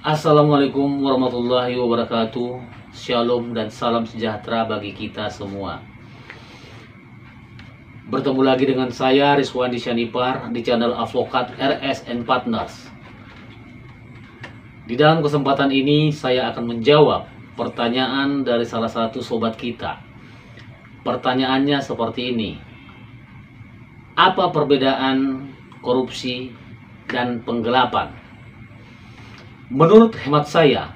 Assalamualaikum warahmatullahi wabarakatuh. Shalom dan salam sejahtera bagi kita semua. Bertemu lagi dengan saya Rizwandi Syanipar di channel Advokat RSN Partners. Di dalam kesempatan ini saya akan menjawab pertanyaan dari salah satu sobat kita. Pertanyaannya seperti ini: apa perbedaan korupsi dan penggelapan? Menurut hemat saya,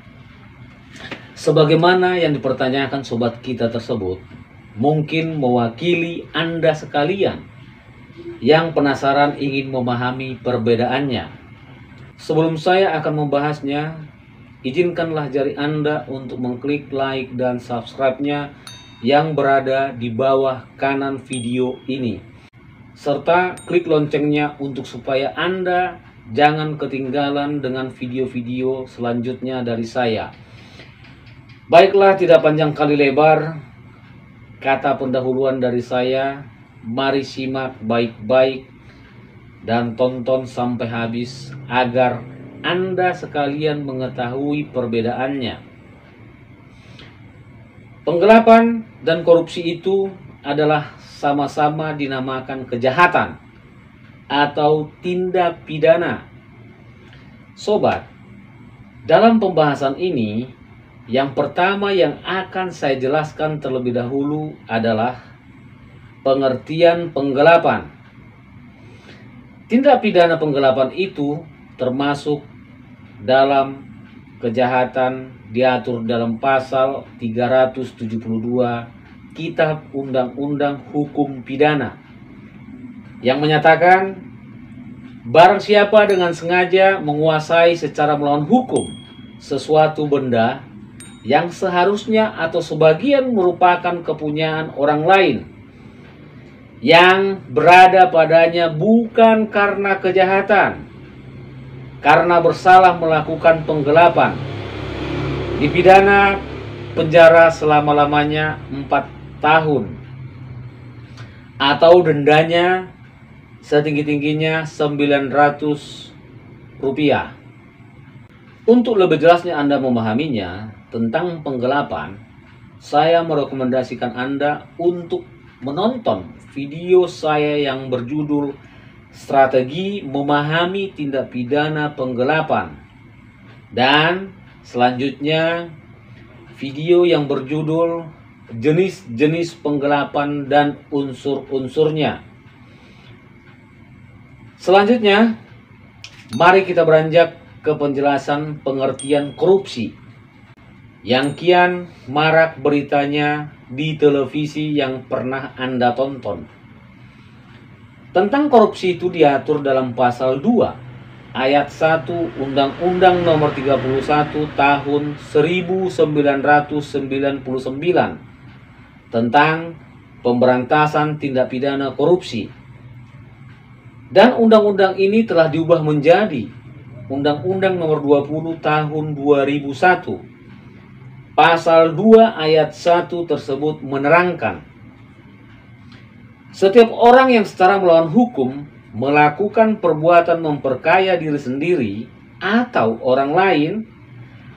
sebagaimana yang dipertanyakan sobat kita tersebut, mungkin mewakili Anda sekalian yang penasaran ingin memahami perbedaannya. Sebelum saya akan membahasnya, izinkanlah jari Anda untuk mengklik like dan subscribe-nya yang berada di bawah kanan video ini, serta klik loncengnya untuk supaya Anda jangan ketinggalan dengan video-video selanjutnya dari saya. Baiklah, tidak panjang kali lebar, kata pendahuluan dari saya, mari simak baik-baik dan tonton sampai habis agar Anda sekalian mengetahui perbedaannya. Penggelapan dan korupsi itu adalah sama-sama dinamakan kejahatan atau tindak pidana. Sobat, dalam pembahasan ini, yang pertama yang akan saya jelaskan terlebih dahulu adalah pengertian penggelapan. Tindak pidana penggelapan itu termasuk dalam kejahatan diatur dalam pasal 372 Kitab Undang-Undang Hukum Pidana yang menyatakan barang siapa dengan sengaja menguasai secara melawan hukum sesuatu benda yang seharusnya atau sebagian merupakan kepunyaan orang lain yang berada padanya bukan karena kejahatan, karena bersalah melakukan penggelapan, dipidana penjara selama-lamanya 4 tahun atau dendanya setinggi-tingginya 900 rupiah. Untuk lebih jelasnya Anda memahaminya tentang penggelapan, saya merekomendasikan Anda untuk menonton video saya yang berjudul Strategi Memahami Tindak Pidana Penggelapan, dan selanjutnya video yang berjudul Jenis-jenis penggelapan dan unsur-unsurnya. Selanjutnya, mari kita beranjak ke penjelasan pengertian korupsi yang kian marak beritanya di televisi yang pernah Anda tonton. Tentang korupsi itu diatur dalam pasal 2 ayat 1 Undang-Undang Nomor 31 Tahun 1999 tentang pemberantasan tindak pidana korupsi. Dan undang-undang ini telah diubah menjadi Undang-Undang Nomor 20 Tahun 2001. Pasal 2 ayat 1 tersebut menerangkan, setiap orang yang secara melawan hukum melakukan perbuatan memperkaya diri sendiri atau orang lain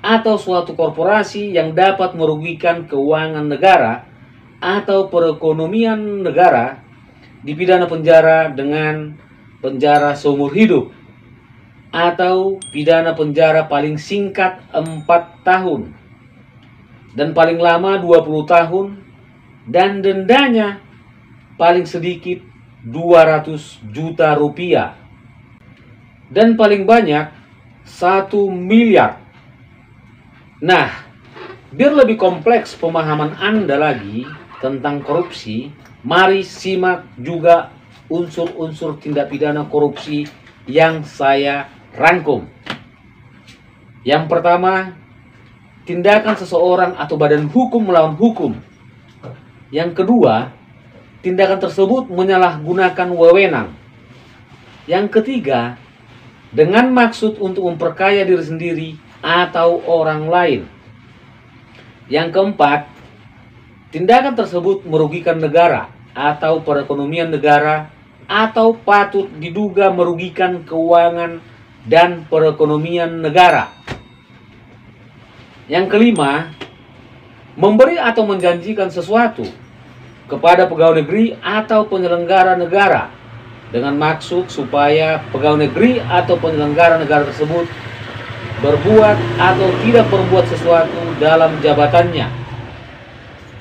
atau suatu korporasi yang dapat merugikan keuangan negara atau perekonomian negara, dipidana penjara dengan penjara seumur hidup atau pidana penjara paling singkat 4 tahun dan paling lama 20 tahun, dan dendanya paling sedikit 200 juta rupiah dan paling banyak 1 miliar. Nah, biar lebih kompleks pemahaman Anda lagi tentang korupsi, mari simak juga unsur-unsur tindak pidana korupsi yang saya rangkum. Yang pertama, tindakan seseorang atau badan hukum melawan hukum. Yang kedua, tindakan tersebut menyalahgunakan wewenang. Yang ketiga, dengan maksud untuk memperkaya diri sendiri atau orang lain. Yang keempat, tindakan tersebut merugikan negara atau perekonomian negara atau patut diduga merugikan keuangan dan perekonomian negara. Yang kelima, memberi atau menjanjikan sesuatu kepada pegawai negeri atau penyelenggara negara dengan maksud supaya pegawai negeri atau penyelenggara negara tersebut berbuat atau tidak berbuat sesuatu dalam jabatannya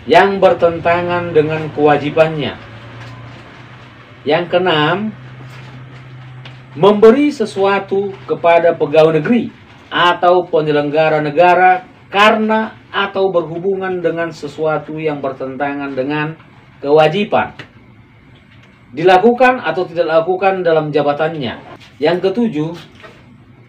yang bertentangan dengan kewajibannya. Yang keenam, memberi sesuatu kepada pegawai negeri atau penyelenggara negara karena atau berhubungan dengan sesuatu yang bertentangan dengan kewajiban, dilakukan atau tidak dilakukan dalam jabatannya. Yang ketujuh,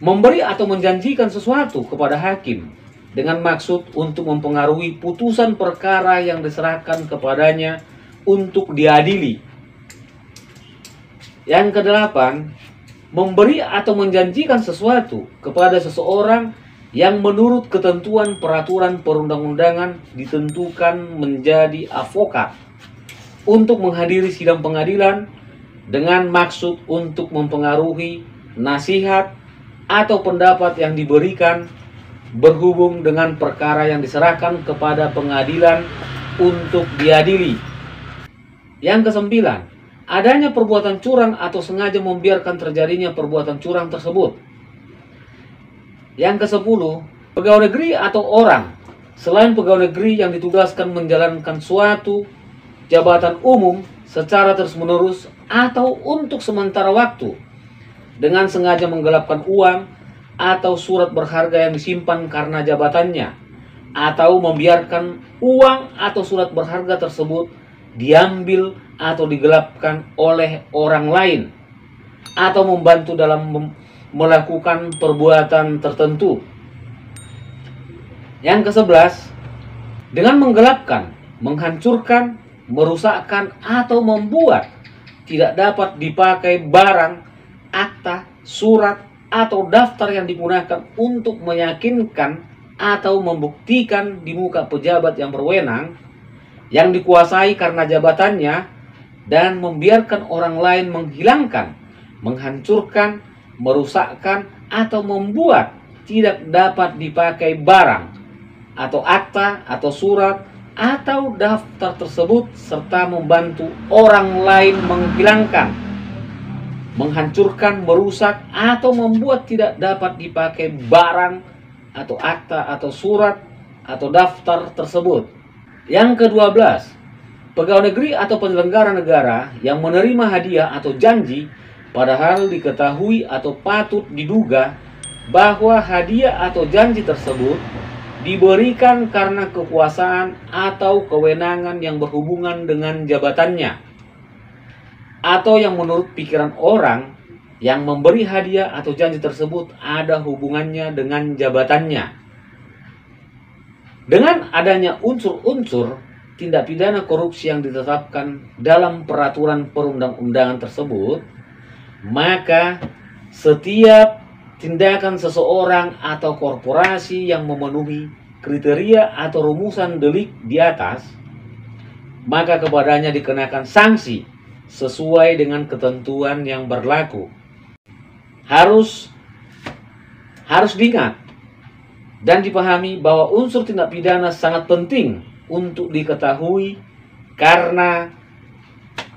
memberi atau menjanjikan sesuatu kepada hakim dengan maksud untuk mempengaruhi putusan perkara yang diserahkan kepadanya untuk diadili. Yang kedelapan, memberi atau menjanjikan sesuatu kepada seseorang yang menurut ketentuan peraturan perundang-undangan ditentukan menjadi advokat untuk menghadiri sidang pengadilan dengan maksud untuk mempengaruhi nasihat atau pendapat yang diberikan berhubung dengan perkara yang diserahkan kepada pengadilan untuk diadili. Yang kesembilan, adanya perbuatan curang atau sengaja membiarkan terjadinya perbuatan curang tersebut. Yang kesepuluh, pegawai negeri atau orang selain pegawai negeri yang ditugaskan menjalankan suatu jabatan umum secara terus-menerus atau untuk sementara waktu dengan sengaja menggelapkan uang atau surat berharga yang disimpan karena jabatannya, atau membiarkan uang atau surat berharga tersebut diambil atau digelapkan oleh orang lain, atau membantu dalam melakukan perbuatan tertentu. Yang kesebelas, dengan menggelapkan, menghancurkan, merusakkan, atau membuat tidak dapat dipakai barang, akta, surat, atau daftar yang digunakan untuk meyakinkan atau membuktikan di muka pejabat yang berwenang yang dikuasai karena jabatannya, dan membiarkan orang lain menghilangkan, menghancurkan, merusakkan, atau membuat tidak dapat dipakai barang atau akta atau surat atau daftar tersebut, serta membantu orang lain menghilangkan, menghancurkan, merusak, atau membuat tidak dapat dipakai barang atau akta atau surat atau daftar tersebut. Yang ke-12, pegawai negeri atau penyelenggara negara yang menerima hadiah atau janji padahal diketahui atau patut diduga bahwa hadiah atau janji tersebut diberikan karena kekuasaan atau kewenangan yang berhubungan dengan jabatannya, atau yang menurut pikiran orang yang memberi hadiah atau janji tersebut ada hubungannya dengan jabatannya. Dengan adanya unsur-unsur tindak pidana korupsi yang ditetapkan dalam peraturan perundang-undangan tersebut, maka setiap tindakan seseorang atau korporasi yang memenuhi kriteria atau rumusan delik di atas, maka kepadanya dikenakan sanksi sesuai dengan ketentuan yang berlaku. Harus diingat dan dipahami bahwa unsur tindak pidana sangat penting untuk diketahui, karena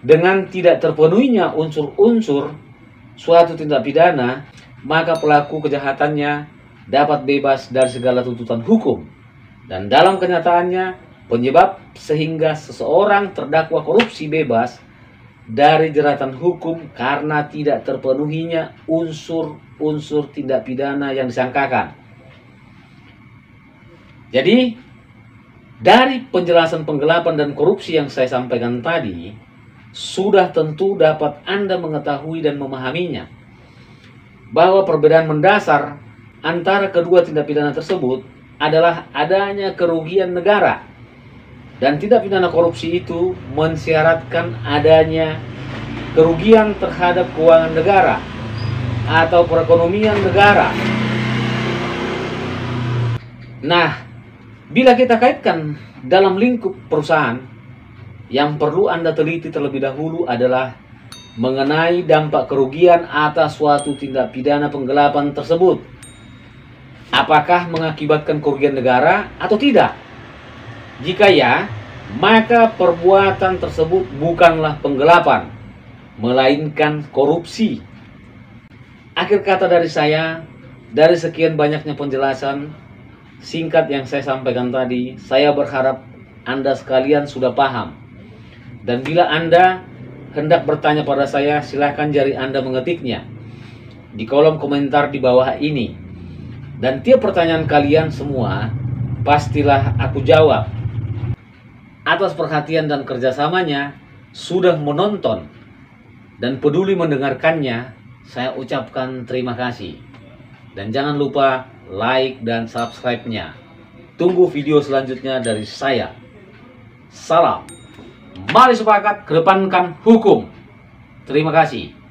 dengan tidak terpenuhinya unsur-unsur suatu tindak pidana, maka pelaku kejahatannya dapat bebas dari segala tuntutan hukum. Dan dalam kenyataannya, penyebab sehingga seseorang terdakwa korupsi bebas dari jeratan hukum karena tidak terpenuhinya unsur-unsur tindak pidana yang disangkakan. Jadi, dari penjelasan penggelapan dan korupsi yang saya sampaikan tadi, sudah tentu dapat Anda mengetahui dan memahaminya bahwa perbedaan mendasar antara kedua tindak pidana tersebut adalah adanya kerugian negara, dan tindak pidana korupsi itu mensyaratkan adanya kerugian terhadap keuangan negara atau perekonomian negara. Nah, bila kita kaitkan dalam lingkup perusahaan, yang perlu Anda teliti terlebih dahulu adalah mengenai dampak kerugian atas suatu tindak pidana penggelapan tersebut. Apakah mengakibatkan kerugian negara atau tidak? Jika ya, maka perbuatan tersebut bukanlah penggelapan, melainkan korupsi. Akhir kata dari saya, dari sekian banyaknya penjelasan singkat yang saya sampaikan tadi, saya berharap Anda sekalian sudah paham. Dan bila Anda hendak bertanya pada saya, silahkan jari Anda mengetiknya di kolom komentar di bawah ini. Dan tiap pertanyaan kalian semua pastilah aku jawab. Atas perhatian dan kerjasamanya, sudah menonton dan peduli mendengarkannya, saya ucapkan terima kasih. Dan jangan lupa like dan subscribe-nya. Tunggu video selanjutnya dari saya. Salam. Mari sepakat kedepankan hukum. Terima kasih.